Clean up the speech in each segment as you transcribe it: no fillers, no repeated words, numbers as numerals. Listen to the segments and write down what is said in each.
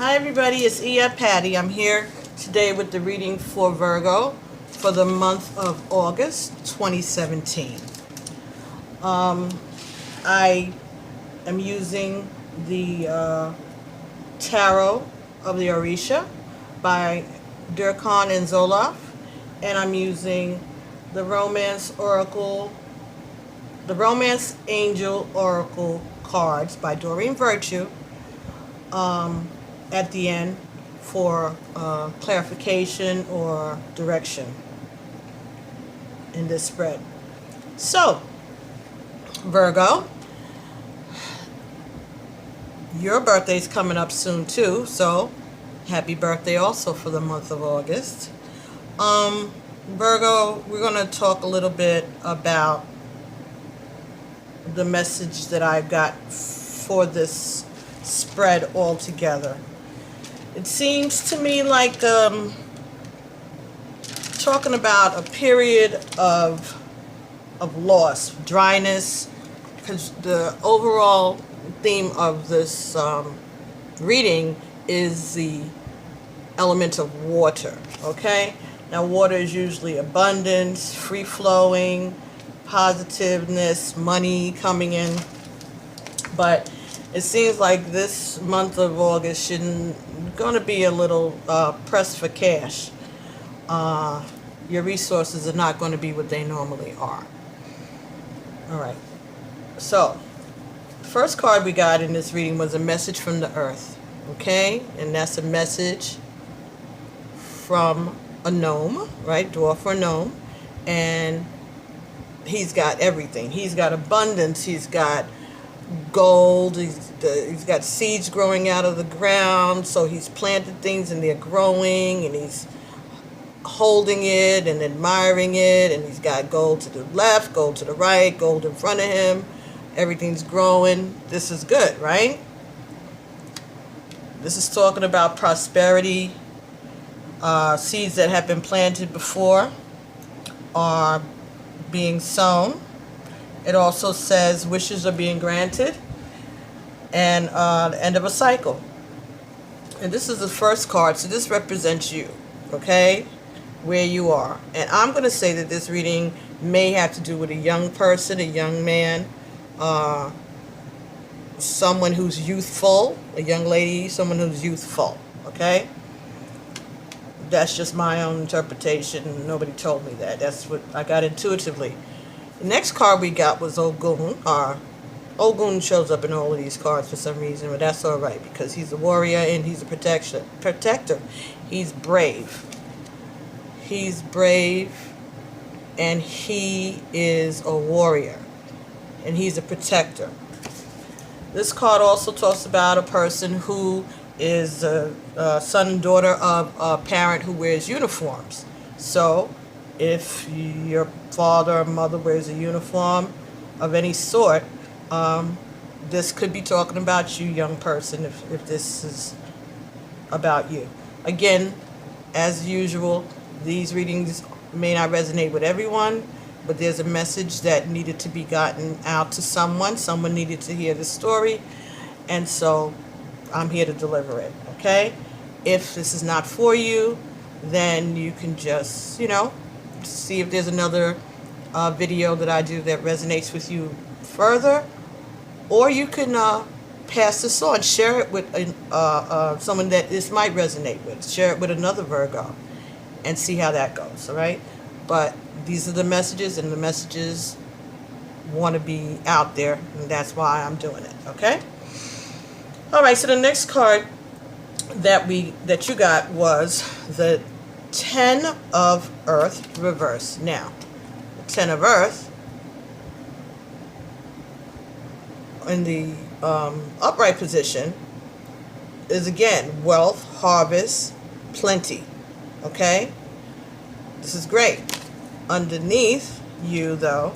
Hi everybody, it's Patty. I'm here today with the reading for Virgo for the month of August 2017. I am using the Tarot of the Orisha by Durkon and Zolrak, and I'm using the Romance Angel Oracle cards by Doreen Virtue at the end for clarification or direction in this spread. So, Virgo, your birthday's coming up soon too, so happy birthday also for the month of August. Virgo, we're going to talk a little bit about the message that I got for this spread altogether. It seems to me like talking about a period of loss, dryness, because the overall theme of this reading is the element of water, okay? Now, water is usually abundance, free-flowing, positiveness, money coming in, but it seems like this month of August going to be a little pressed for cash. Your resources are not going to be what they normally are. All right. So, first card we got in this reading was a message from the earth. Okay? And that's a message from a gnome, right? Dwarf or gnome. And he's got everything. He's got abundance. He's got gold. He's got seeds growing out of the ground, so he's planted things and they're growing, and he's holding it and admiring it, and he's got gold to the left, gold to the right, gold in front of him. Everything's growing. This is good, right? This is talking about prosperity. Seeds that have been planted before are being sown. It also says wishes are being granted, and the end of a cycle. And this is the first card, so this represents you, okay, where you are. And I'm going to say that this reading may have to do with a young person, a young man, someone who's youthful, a young lady, someone who's youthful, okay? That's just my own interpretation. Nobody told me that. That's what I got intuitively. The next card we got was Ogun. Ogun shows up in all of these cards for some reason, but that's all right because he's a warrior and he's a protector. He's brave. He's brave, and he is a warrior, and he's a protector. This card also talks about a person who is a son and daughter of a parent who wears uniforms. So, if your father or mother wears a uniform of any sort, this could be talking about you, young person, if this is about you. Again, as usual, these readings may not resonate with everyone, but there's a message that needed to be gotten out to someone. Someone needed to hear the story, and so I'm here to deliver it, okay? If this is not for you, then you can just, see if there's another video that I do that resonates with you further, or you can pass this on, share it with someone that this might resonate with, share it with another Virgo, and see how that goes, all right? But these are the messages, and the messages want to be out there, and that's why I'm doing it, okay? All right, so the next card that you got was the 10 of Earth reverse. Now, the 10 of Earth in the upright position is again wealth, harvest, plenty. Okay? This is great. Underneath you, though,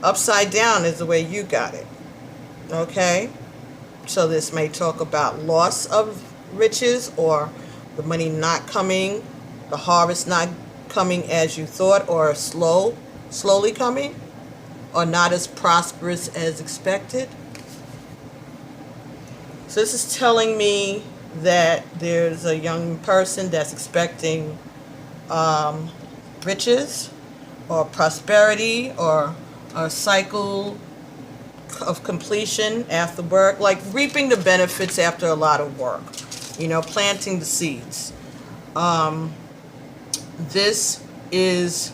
upside down is the way you got it. Okay? So this may talk about loss of riches, or the money not coming, the harvest not coming as you thought, or slowly coming, or not as prosperous as expected. So this is telling me that there's a young person that's expecting riches or prosperity or a cycle of completion after work, like reaping the benefits after a lot of work, planting the seeds. This is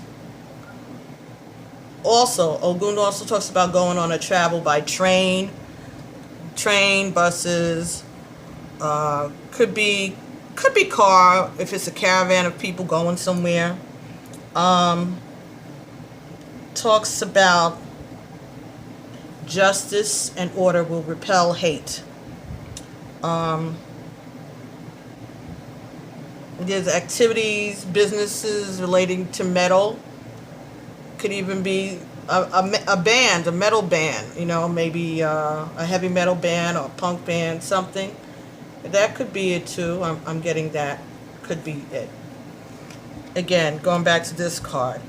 also, Ogun also talks about going on a travel by train, buses, could be car if it's a caravan of people going somewhere. Talks about justice and order will repel hate. There's activities, businesses relating to metal. Could even be a band, a metal band, maybe a heavy metal band or a punk band, something. That could be it too. I'm getting that. Could be it. Again, going back to this card,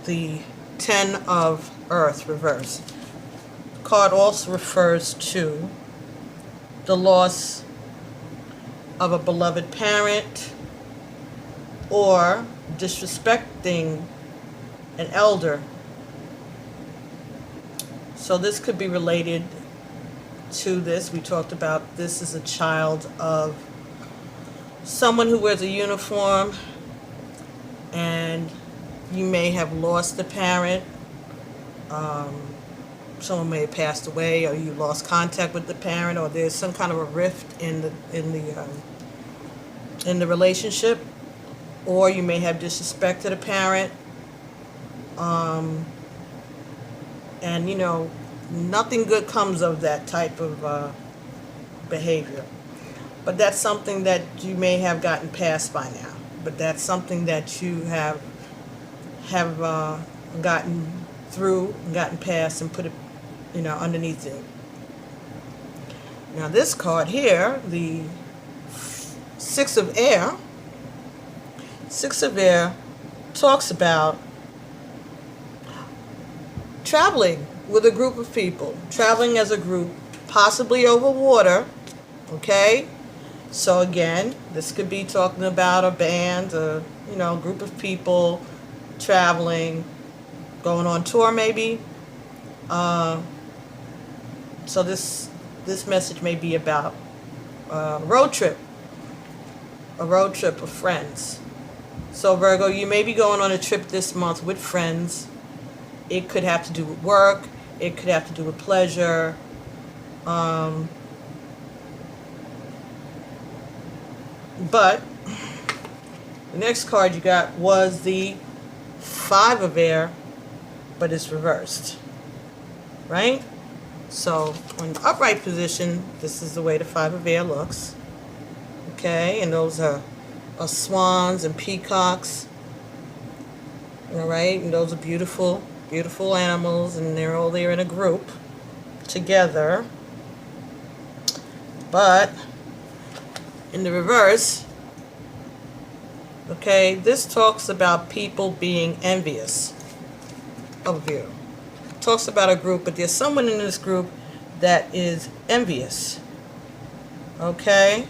the 10 of Earth reversed. The card also refers to the loss of a beloved parent or disrespecting an elder. So this could be related to this. We talked about this is a child of someone who wears a uniform, and you may have lost a parent. Someone may have passed away, or you lost contact with the parent, or there's some kind of a rift in the relationship, or you may have disrespected a parent, and nothing good comes of that type of behavior. But that's something that you may have gotten past by now. But that's something that you have gotten through, gotten past, and put it, underneath it. Now this card here, the Six of Air. Six of Air talks about traveling with a group of people, traveling as a group, possibly over water, okay? So again, this could be talking about a band, a group of people traveling, going on tour maybe. So this message may be about a road trip of friends. So Virgo, you may be going on a trip this month with friends. It could have to do with work. It could have to do with pleasure. But the next card you got was the Five of Air, but it's reversed, right? So in the upright position, this is the way the Five of Air looks. Okay, and those are swans and peacocks. All right, and those are beautiful, beautiful animals, and they're all there in a group together. But in the reverse, okay, this talks about people being envious of you. It talks about a group, but there's someone in this group that is envious. Okay?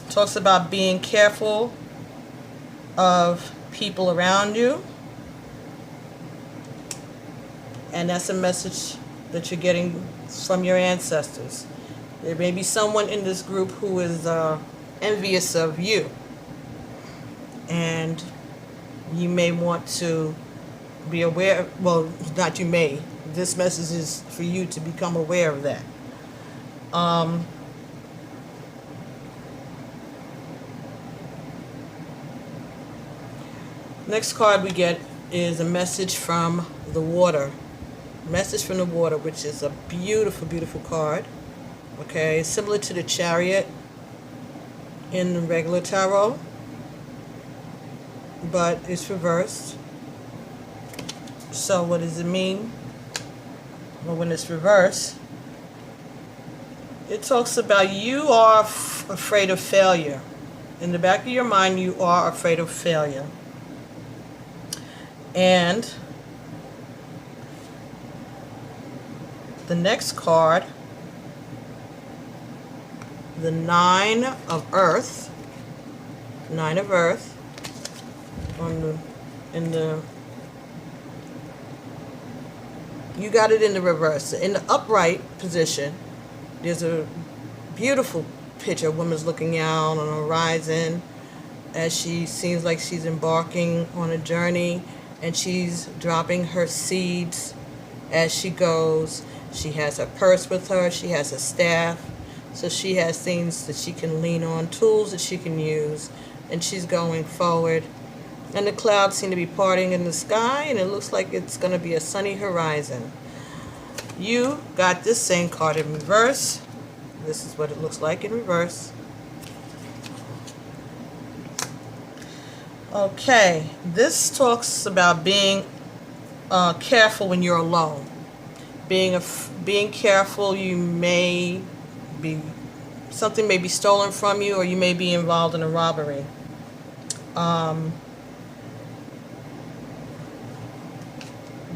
Talks about being careful of people around you. And that's a message that you're getting from your ancestors. There may be someone in this group who is envious of you. And you may want to be aware, well, not you may. This message is for you to become aware of that. Next card we get is a message from the water. Message from the water, which is a beautiful, beautiful card. Okay, similar to the Chariot in the regular tarot, but it's reversed. So what does it mean? Well, when it's reversed, it talks about you are afraid of failure. In the back of your mind, you are afraid of failure. And The next card, the Nine of Earth. Nine of Earth. You got it in the reverse. In the upright position, there's a beautiful picture. A woman's looking out on a horizon as she seems like she's embarking on a journey, and she's dropping her seeds as she goes. She has her purse with her. She has a staff. So she has things that she can lean on, tools that she can use, and she's going forward. And the clouds seem to be parting in the sky, and it looks like it's going to be a sunny horizon. You got this same card in reverse. This is what it looks like in reverse. Okay, this talks about being careful when you're alone. Being careful. You may be, something may be stolen from you, or you may be involved in a robbery.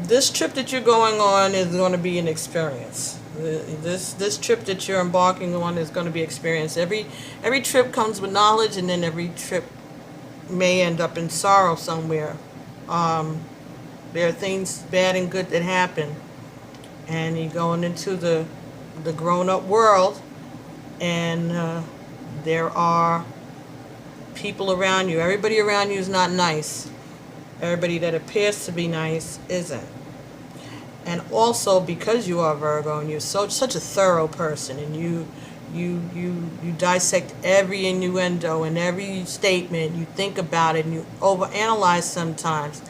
This trip that you're going on is going to be an experience. This trip that you're embarking on is going to be experience. Every trip comes with knowledge, and then every trip may end up in sorrow somewhere. There are things bad and good that happen, and you're going into the grown-up world, and there are people around you. Everybody around you is not nice. Everybody that appears to be nice isn't. And also, because you are Virgo and you're such a thorough person, and you dissect every innuendo and every statement, you think about it, and you overanalyze sometimes.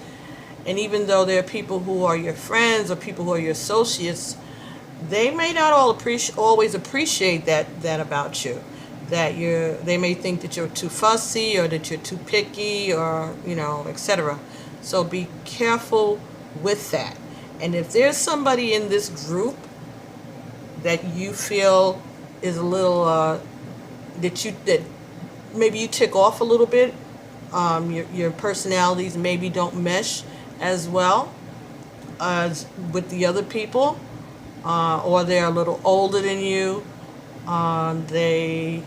And even though there are people who are your friends or people who are your associates, they may not always appreciate that about you. They may think that you're too fussy, or that you're too picky, or etc. So be careful with that. And if there's somebody in this group that you feel is a little that maybe you tick off a little bit, your personalities maybe don't mesh as well as with the other people, or they're a little older than you, you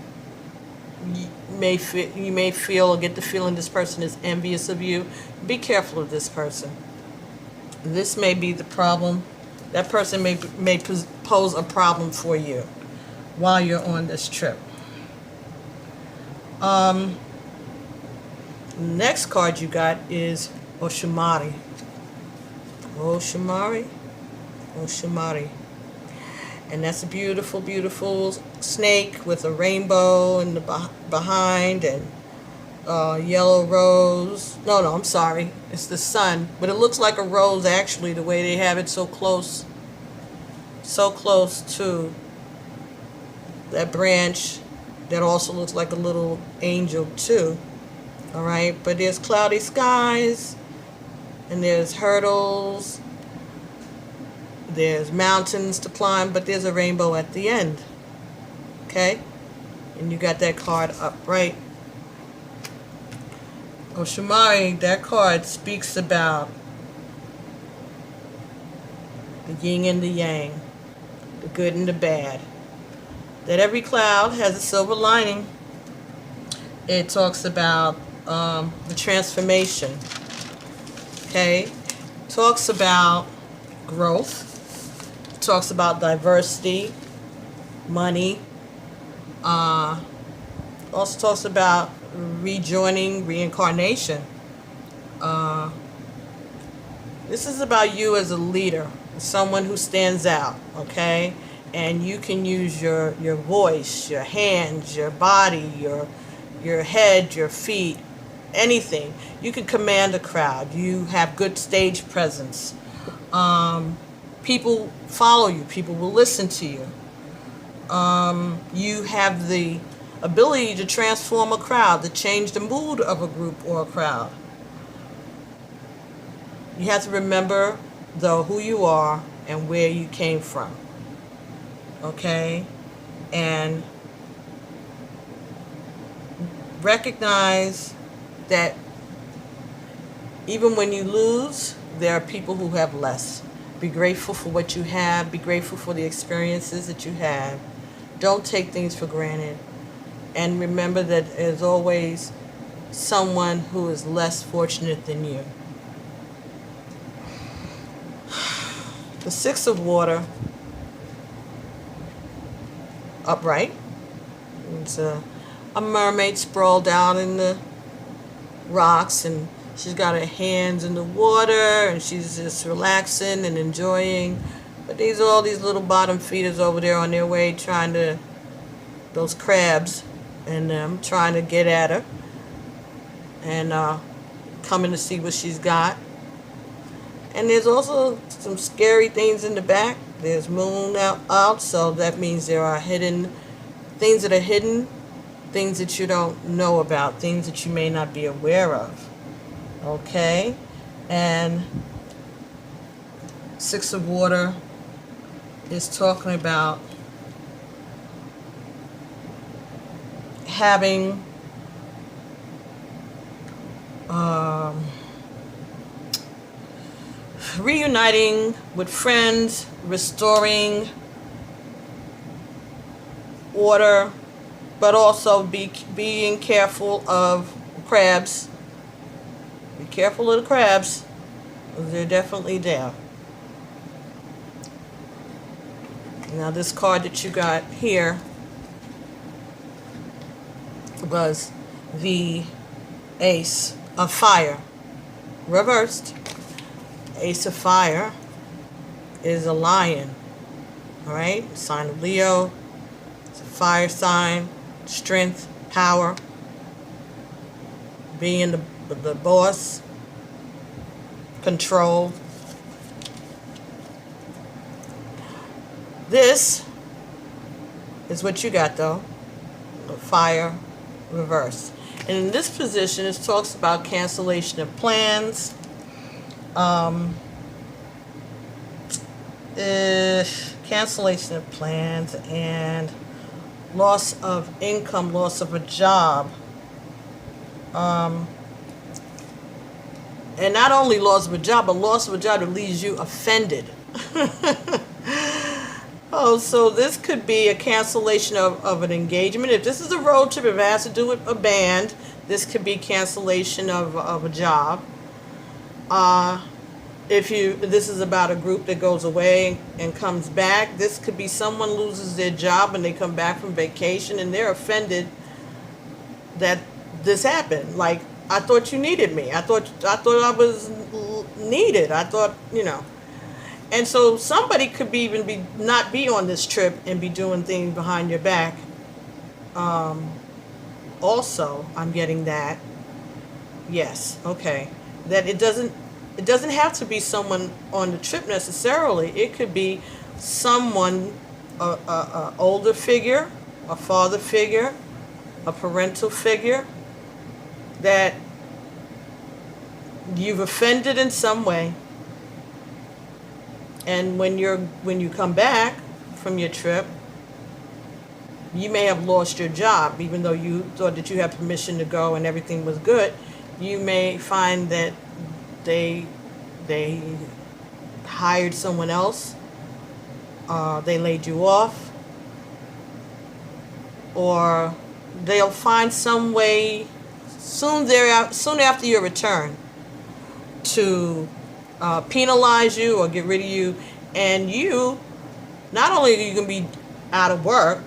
may feel or get the feeling this person is envious of you. Be careful of this person. This may be the problem. That person may pose a problem for you while you're on this trip. Next card you got is Oshimari. Oshimari. And that's a beautiful, beautiful snake with a rainbow in the behind, and yellow rose. No, I'm sorry. It's the sun. But it looks like a rose, actually, the way they have it so close to that branch that also looks like a little angel, too. All right? But there's cloudy skies, and there's hurdles. There's mountains to climb, but there's a rainbow at the end. Okay? And you got that card upright. Oshimari, that card speaks about the yin and the yang, the good and the bad. That every cloud has a silver lining. It talks about the transformation. Okay? It talks about growth. It talks about diversity, money. Also talks about rejoining, reincarnation. This is about you as a leader, someone who stands out, okay? And you can use your voice, your hands, your body, your head, your feet, anything. You can command a crowd. You have good stage presence. People follow you. People will listen to you. You have the ability to transform a crowd, to change the mood of a group or a crowd. You have to remember, though, who you are and where you came from. Okay? And recognize that even when you lose, there are people who have less. Be grateful for what you have. Be grateful for the experiences that you have. Don't take things for granted. And remember that there's always someone who is less fortunate than you. The Six of Water, upright. It's a mermaid sprawled out in the rocks, and she's got her hands in the water, and she's just relaxing and enjoying. But these are all these little bottom feeders over there on their way trying to, those crabs, and trying to get at her and coming to see what she's got. And there's also some scary things in the back. There's moon out, so that means there are hidden things that are hidden, things that you don't know about, things that you may not be aware of. Okay? And Six of Water is talking about having reuniting with friends, restoring order, but also being careful of crabs. Be careful of the crabs. They're definitely there. Now this card that you got here was the Ace of Fire, reversed. Ace of Fire is a lion, all right? Sign of Leo. It's a fire sign. Strength, power, being the boss, control. This is what you got, though. The Fire reverse. And in this position, it talks about cancellation of plans. Cancellation of plans and loss of income, loss of a job. And not only loss of a job, but loss of a job that leaves you offended. Oh, so this could be a cancellation of an engagement. If this is a road trip, if it has to do with a band, this could be cancellation of a job. If this is about a group that goes away and comes back, this could be someone loses their job and they come back from vacation and they're offended that this happened. Like, I thought you needed me. I thought I was needed. I thought, you know. And so somebody could not be on this trip and be doing things behind your back. Also, I'm getting that. Yes, okay. That it doesn't have to be someone on the trip necessarily. It could be someone, a older figure, a father figure, a parental figure that you've offended in some way. And when you come back from your trip, you may have lost your job, even though you thought that you had permission to go and everything was good. You may find that they hired someone else, they laid you off, or they'll find some way soon after your return to penalize you or get rid of you. And you, not only are you going to be out of work,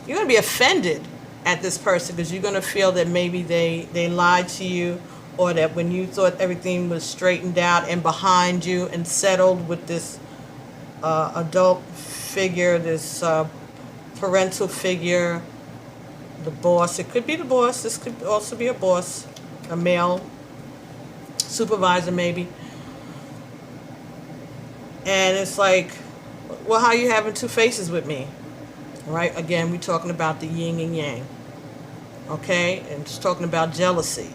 you're going to be offended at this person because you're going to feel that maybe they lied to you, or that when you thought everything was straightened out and behind you and settled with this adult figure, this parental figure, the boss. It could be the boss. This could also be a boss, a male supervisor maybe. And it's like, well, how are you having two faces with me? All right, again, we're talking about the yin and yang. Okay, and it's talking about jealousy.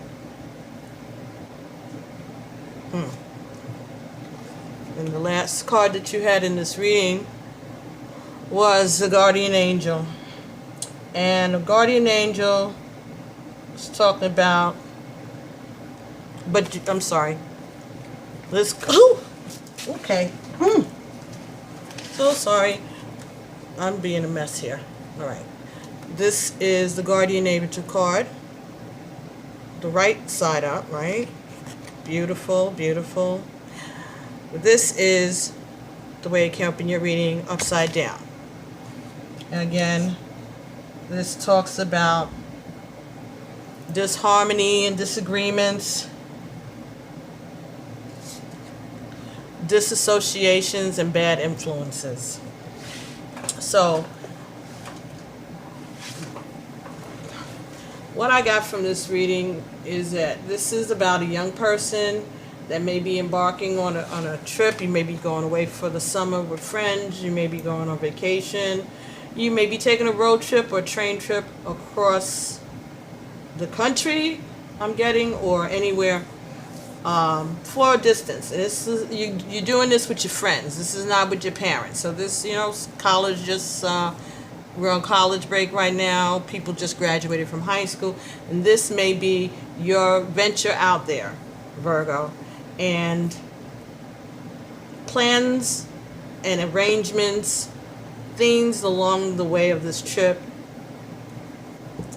And the last card that you had in this reading was the guardian angel. And the guardian angel is talking about, but I'm sorry. Okay. So sorry. I'm being a mess here. All right. This is the Guardian Angel card. The right side up, right? Beautiful, beautiful. This is the way it came up in your reading upside down. And again, this talks about disharmony and disagreements, disassociations, and bad influences. So, what I got from this reading is that this is about a young person that may be embarking on a trip. You may be going away for the summer with friends. You may be going on vacation. You may be taking a road trip or a train trip across the country, I'm getting, or anywhere for a distance. This is, you're doing this with your friends. This is not with your parents. So this, college just, we're on college break right now. People just graduated from high school. And this may be your venture out there, Virgo. And plans and arrangements, things along the way of this trip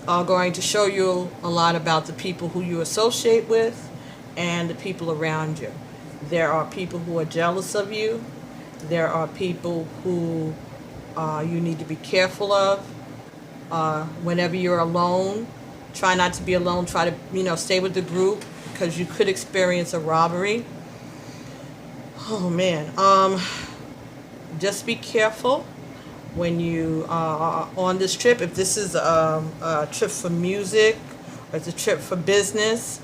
are going to show you a lot about the people who you associate with and the people around you. There are people who are jealous of you. There are people who you need to be careful of. Whenever you're alone, try not to be alone. Try to, stay with the group, because you could experience a robbery. Oh man, just be careful when you are on this trip. If this is a trip for music, or it's a trip for business,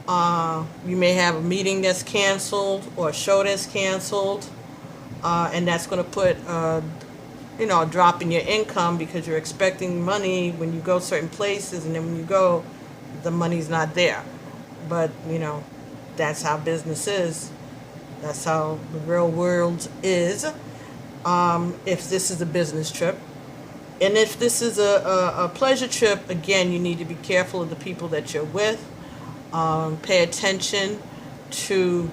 you may have a meeting that's canceled or a show that's canceled, and that's going to put a drop in your income, because you're expecting money when you go certain places, and then when you go, the money's not there. But that's how business is. That's how the real world is. If this is a business trip. And if this is a pleasure trip, again, you need to be careful of the people that you're with. Pay attention to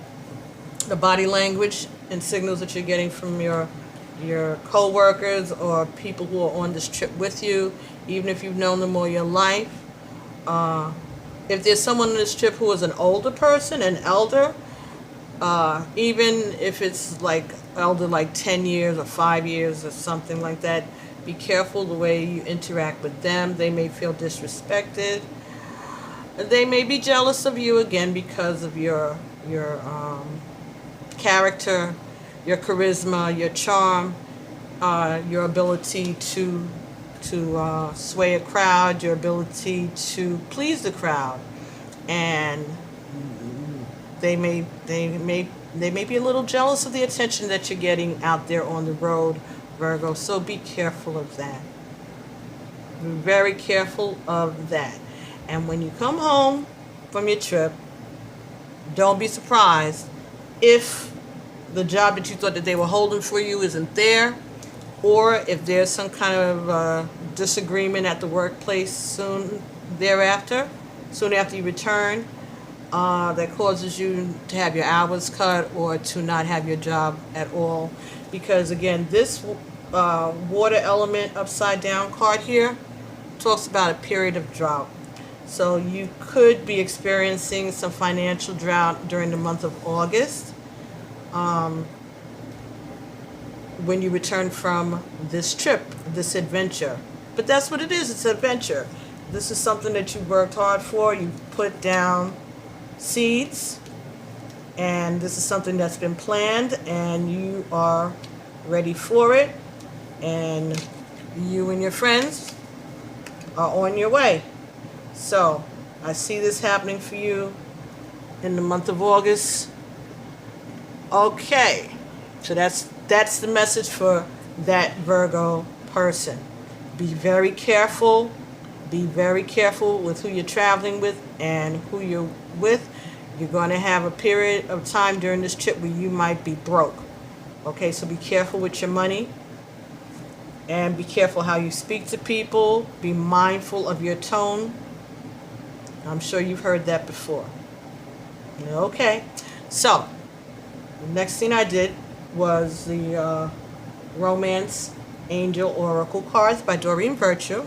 the body language and signals that you're getting from your co-workers or people who are on this trip with you, even if you've known them all your life. If there's someone on this trip who is an older person, an elder, even if it's like elder, like 10 years or 5 years or something like that, be careful the way you interact with them. They may feel disrespected. They may be jealous of you, again, because of your character, your charisma, your charm, your ability to sway a crowd, your ability to please the crowd. And they may be a little jealous of the attention that you're getting out there on the road, Virgo. So be careful of that. Be very careful of that. And when you come home from your trip, don't be surprised if the job that you thought that they were holding for you isn't there, or if there's some kind of disagreement at the workplace soon after you return, that causes you to have your hours cut or to not have your job at all. Because again, this water element upside down card here talks about a period of drought. So you could be experiencing some financial drought during the month of August, when you return from this trip, this adventure. But that's what it is. It's an adventure. This is something that you worked hard for. You put down seeds, and this is something that's been planned, and you are ready for it, and you and your friends are on your way. So I see this happening for you in the month of August. Okay, so that's the message for that Virgo person. Be very careful. Be very careful with who you're traveling with and who you're with. You're going to have a period of time during this trip where you might be broke. Okay, so be careful with your money. And be careful how you speak to people. Be mindful of your tone. I'm sure you've heard that before. Okay, so the next thing I did was the Romance Angel Oracle cards by Doreen Virtue.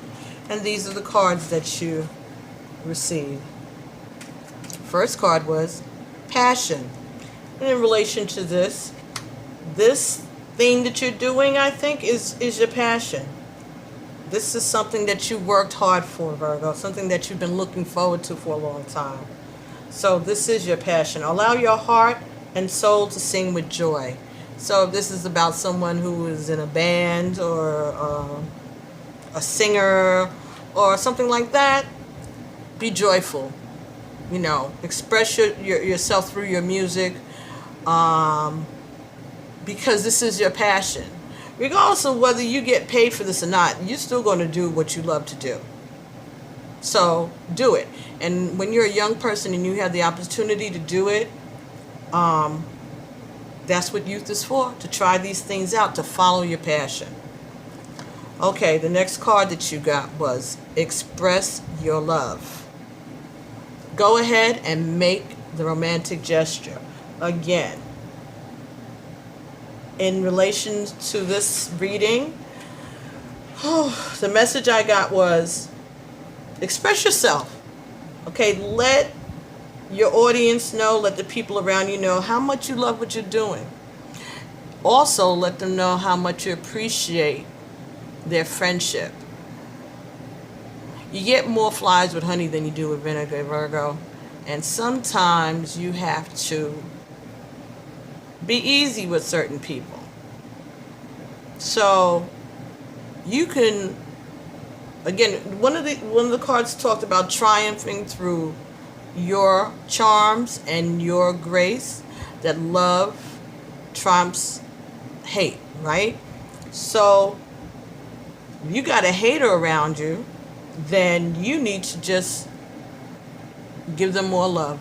And these are the cards that you received. First card was Passion. And in relation to this thing that you're doing, I think, is your passion. This is something that you worked hard for, Virgo, something that you've been looking forward to for a long time. So this is your passion. Allow your heart and soul to sing with joy. So if this is about someone who is in a band or a singer or something like that, be joyful. You know, express yourself through your music, because this is your passion. Regardless of whether you get paid for this or not, you're still going to do what you love to do. So do it. And when you're a young person and you have the opportunity to do it, that's what youth is for, to try these things out, to follow your passion. Okay, the next card that you got was Express Your Love. Go ahead and make the romantic gesture. Again, in relation to this reading, the message I got was express yourself. Okay, let your audience know, let the people around you know how much you love what you're doing. Also, let them know how much you appreciate their friendship. You get more flies with honey than you do with vinegar, Virgo. And sometimes you have to be easy with certain people. So you can, again, one of the cards talked about triumphing through your charms and your grace, that love trumps hate, right? So you got a hater around you, then you need to just give them more love.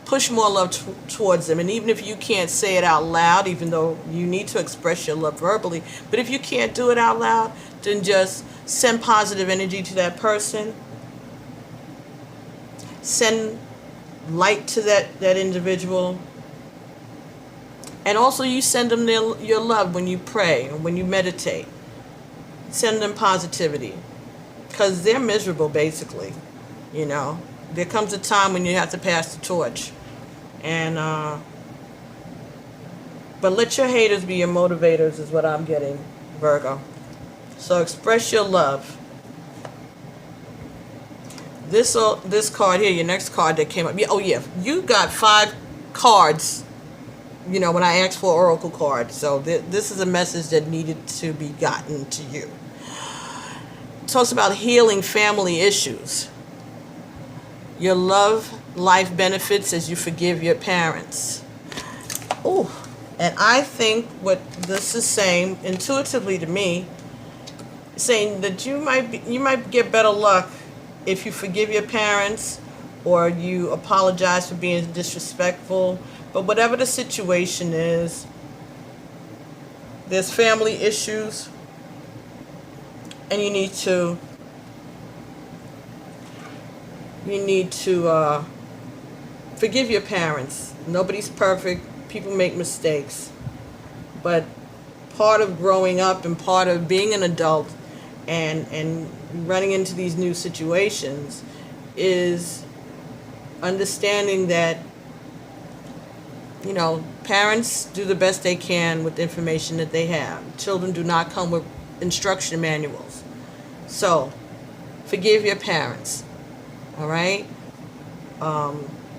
Push more love towards them. And even if you can't say it out loud, even though you need to express your love verbally, but if you can't do it out loud, then just send positive energy to that person. Send light to that individual. And also you send them your love when you pray or when you meditate. Send them positivity. Because they're miserable, basically. You know, there comes a time when you have to pass the torch. And but let your haters be your motivators is what I'm getting, Virgo. So express your love. This card here, your next card that came up. Oh yeah, you got 5 cards. You know, when I asked for oracle cards. So this is a message that needed to be gotten to you. It talks about healing family issues. Your love life benefits as you forgive your parents. Oh, and I think what this is saying intuitively to me, saying that you might get better luck if you forgive your parents or you apologize for being disrespectful. But whatever the situation is, there's family issues, and you need to forgive your parents. Nobody's perfect. People make mistakes. But part of growing up and part of being an adult and running into these new situations is understanding that, you know, parents do the best they can with the information that they have. Children do not come with instruction manuals. So, forgive your parents. All right?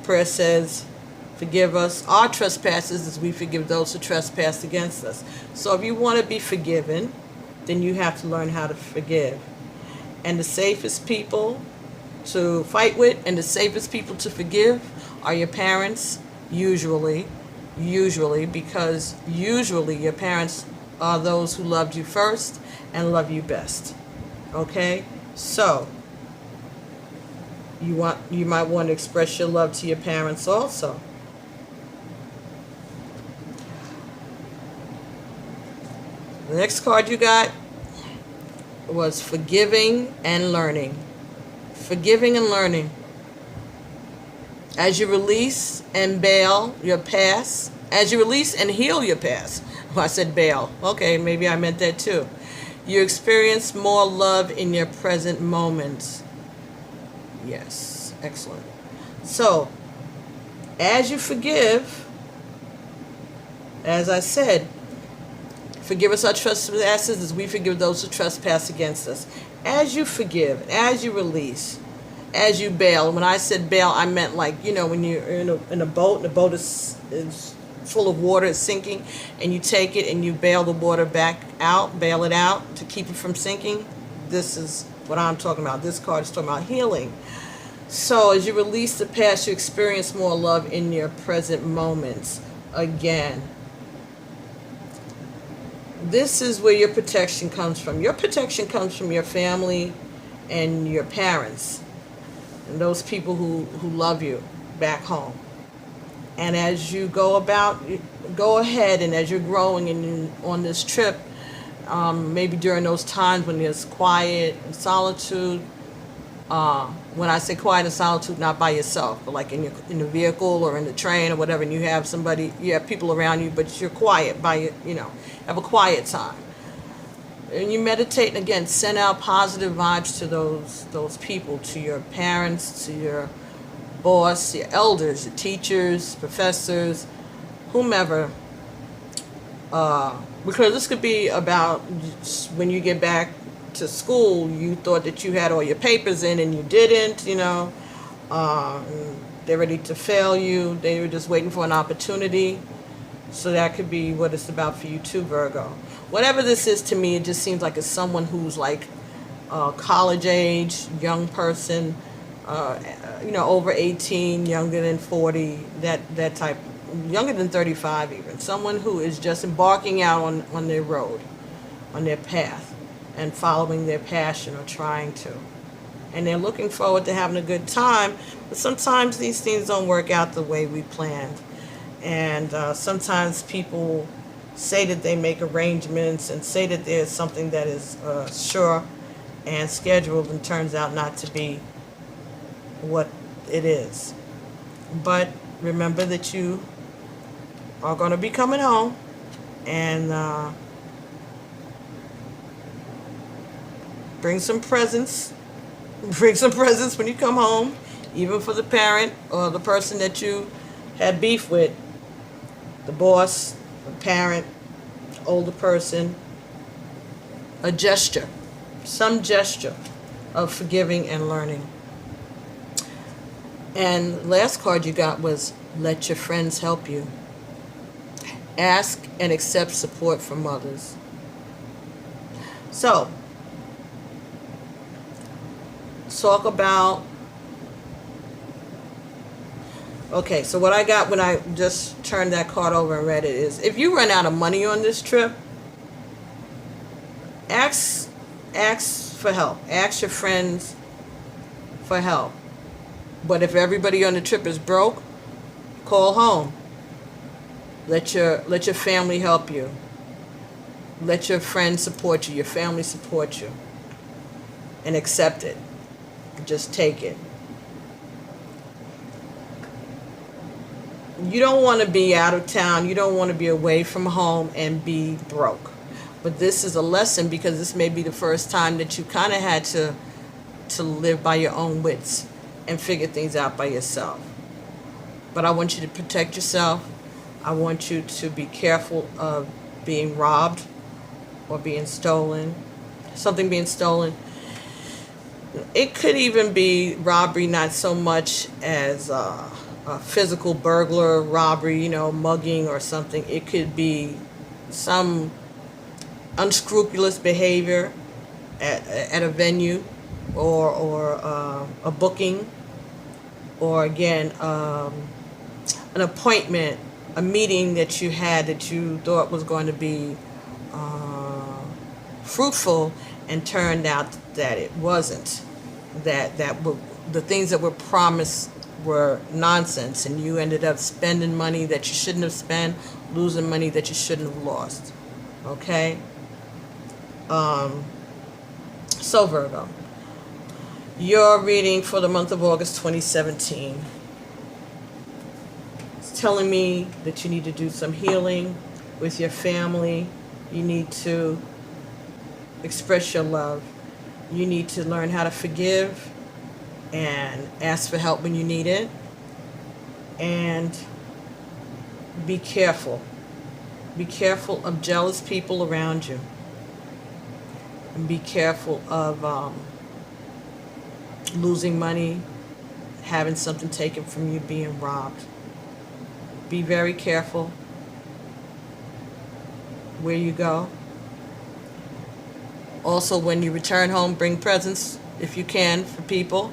Prayer says, forgive us our trespasses as we forgive those who trespass against us. So if you want to be forgiven, then you have to learn how to forgive. And the safest people to fight with and the safest people to forgive are your parents, usually, because usually your parents are those who loved you first and love you best. Okay? So, you might want to express your love to your parents also. The next card you got was forgiving and learning. Forgiving and learning. As you release and bail your past As you release and heal your past. Well, I said bail. Okay, maybe I meant that too. You experience more love in your present moments. Yes, excellent. So, as you forgive, as I said, forgive us our trespasses as we forgive those who trespass against us. As you forgive, as you release, as you bail. When I said bail, I meant like, when you're in a boat, and the boat is full of water, it's sinking, and you take it and you bail the water back out, bail it out to keep it from sinking. This is what I'm talking about. This card is talking about healing. So as you release the past, you experience more love in your present moments. Again, this is where your protection comes from. Your protection comes from your family and your parents and those people who love you back home. And as you go ahead, and as you're growing and on this trip, maybe during those times when there's quiet and solitude, when I say quiet and solitude, not by yourself, but like in the vehicle or in the train or whatever, and you have people around you, but you're quiet have a quiet time. And you meditate, and again, send out positive vibes to those people, to your parents, to your boss, your elders, your teachers, professors, whomever. Because this could be about when you get back to school, you thought that you had all your papers in and you didn't, they're ready to fail you. They were just waiting for an opportunity. So that could be what it's about for you too, Virgo. Whatever this is to me, it just seems like it's someone who's like college age, young person, over 18, younger than 40, that type, younger than 35 even. Someone who is just embarking out on their road, on their path, and following their passion or trying to. And they're looking forward to having a good time, but sometimes these things don't work out the way we planned. And sometimes people say that they make arrangements and say that there's something that is sure and scheduled, and turns out not to be what it is. But remember that you are going to be coming home, and bring some presents. Bring some presents when you come home, even for the parent or the person that you had beef with, the boss, the parent, older person. A gesture, some gesture of forgiving and learning. And last card you got was let your friends help you. Ask and accept support from others. So, talk about, okay, so what I got when I just turned that card over and read it is, if you run out of money on this trip, ask for help. Ask your friends for help. But if everybody on the trip is broke, call home. Let your family help you. Let your friends support you, your family support you. And accept it. Just take it. You don't want to be out of town. You don't want to be away from home and be broke. But this is a lesson, because this may be the first time that you kind of had to live by your own wits and figure things out by yourself. But I want you to protect yourself. I want you to be careful of being robbed or being stolen. Something being stolen. It could even be robbery, not so much as a physical burglar robbery, mugging or something. It could be some unscrupulous behavior at a venue or a booking, or again, an appointment, a meeting that you had that you thought was going to be fruitful, and turned out that it wasn't. That the things that were promised were nonsense, and you ended up spending money that you shouldn't have spent, losing money that you shouldn't have lost. Okay? So Virgo, your reading for the month of August 2017. telling me that you need to do some healing with your family. You need to express your love. You need to learn how to forgive and ask for help when you need it. And be careful. Be careful of jealous people around you. And be careful of losing money, having something taken from you, being robbed. Be very careful where you go. Also, when you return home, bring presents if you can for people.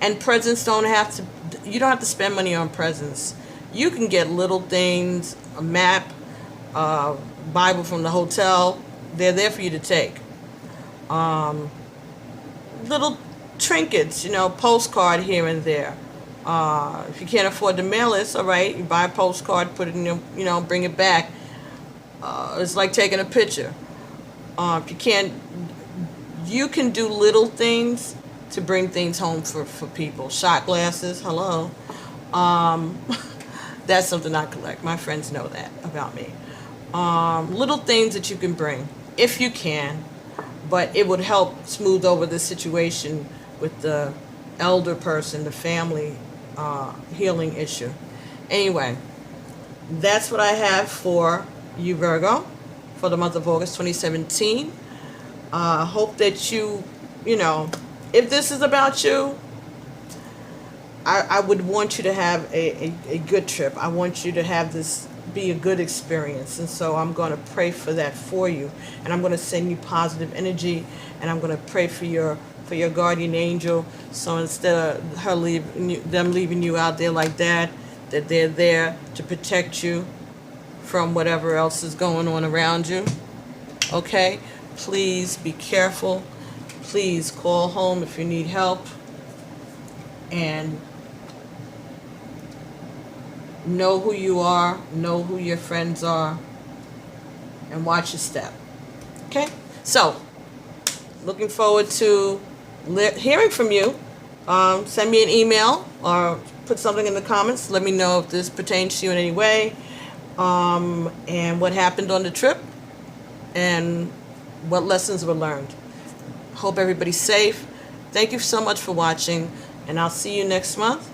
And presents don't have to, you don't have to spend money on presents. You can get little things, a map, Bible from the hotel. They're there for you to take. Little trinkets, postcard here and there. If you can't afford to mail it, all right. You buy a postcard, put it in your, bring it back. It's like taking a picture. If you can't, you can do little things to bring things home for people. Shot glasses, hello. That's something I collect. My friends know that about me. Little things that you can bring, if you can, but it would help smooth over the situation with the elder person, the family healing issue. Anyway, that's what I have for you, Virgo, for the month of August 2017. Hope that you if this is about you, I would want you to have a good trip. I want you to have this be a good experience. And so I'm going to pray for that for you. And I'm going to send you positive energy. And I'm going to pray for your guardian angel. So instead of them leaving you out there like that they're there to protect you from whatever else is going on around you. Okay? Please be careful. Please call home if you need help. And know who you are, know who your friends are, and watch your step. Okay? So, looking forward to hearing from you. Send me an email or put something in the comments. Let me know if this pertains to you in any way, and what happened on the trip, and what lessons were learned. Hope everybody's safe. Thank you so much for watching, and I'll see you next month.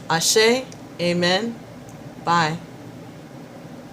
Ashe. Amen. Bye.